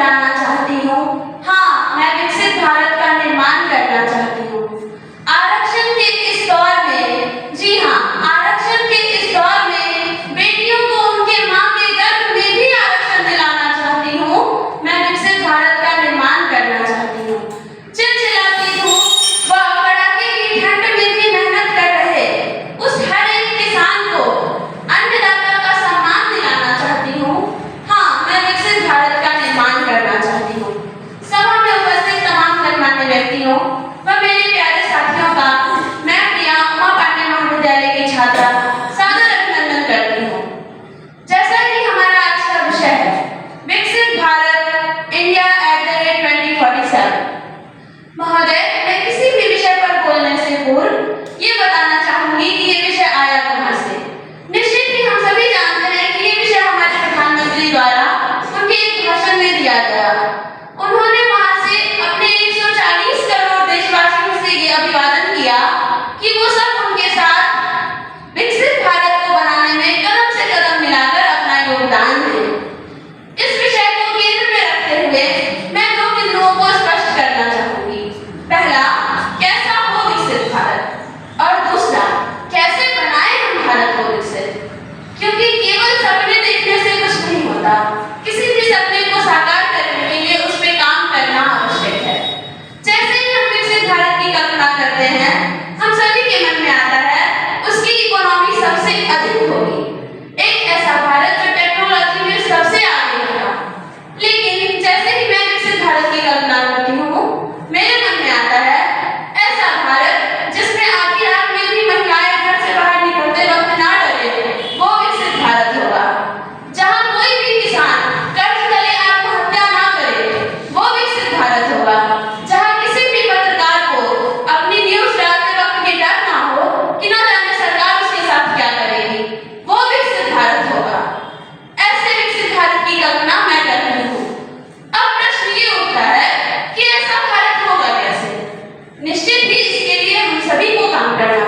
फैलाना चाहती हूँ। हाँ, मैं विकसित भारत का निर्माण करना चाहती हूँ। आरक्षण के इस दौर में, जी हाँ, आरक्षण के इस दौर में बेटियों को उनके माँ के गर्भ में भी आरक्षण दिलाना चाहती हूँ। मैं विकसित भारत का निर्माण करना चाहती हूँ। चिलचिलाती धूप व कड़ाके की ठंड में भी मेहनत कर रहे उस हर एक किसान को अन्नदाता का सम्मान दिलाना चाहती हूँ। हाँ, मैं विकसित भारत का निर्माण करना चाहती हूँ। सभा में उपस्थित तमाम गणमान्य व्यक्तियों व मेरे प्यारे साथियों का मैं प्रिया उमा पांडे महाविद्यालय की छात्रा सादर अभिनंदन करती हूँ। जैसा कि हमारा आज का विषय है विकसित भारत इंडिया @2047, महोदय, मैं किसी भी विषय पर बोलने से पूर्व ये बताना चाहूंगी कि ये विषय आया कहाँ से। निश्चित ही हम सभी जानते हैं कि ये विषय हमारे प्रधानमंत्री द्वारा उनके एक भाषण में दिया गया। उन्होंने वहां से अपने 140 करोड़ देशवासियों से ये अभिवादन किया कि वो सब उनके साथ विकसित भारत को बनाने में कदम से कदम मिलाकर अपना योगदान दें। इस विषय को केंद्र में रखते हुए मैं 2 बिंदुओं को स्पष्ट करना चाहूंगी। पहला, कैसा हो विकसित भारत, और दूसरा, कैसे बनाए हम भारत को विकसित। क्योंकि केवल सपने देखने से कुछ नहीं होता, किसी भी सपने को साकार करने के लिए उस पर काम करना आवश्यक है। जैसे ही हम विकसित भारत की कल्पना करते हैं, हम सभी के मन में आता है उसकी इकोनॉमी सबसे अधिक होगी, एक ऐसा भारत जो टेक्नोलॉजी में सबसे आगे होगा। लेकिन जैसे ही मैं विकसित भारत की कल्पना करती हूँ, मेरे मन में आता है ऐसा भारत जिसमें आधी रात में भी महिलाएं घर से बाहर निकलते वक्त ना डरे, वो विकसित भारत होगा। जहाँ कोई भी किसान कर्ज तले आत्महत्या ना करे, वो विकसित भारत होगा। जहाँ किसी भी पत्रकार को अपनी न्यूज डालते वक्त ये डर ना हो कि ना जाने सरकार उसके साथ क्या करेगी, वो विकसित भारत होगा। ऐसे विकसित भारत की कल्पना मैं कर रही हूँ। अब प्रश्न ये उठता है कि ऐसा भारत होगा कैसे। निश्चित ही इसके लिए हम सभी को काम करना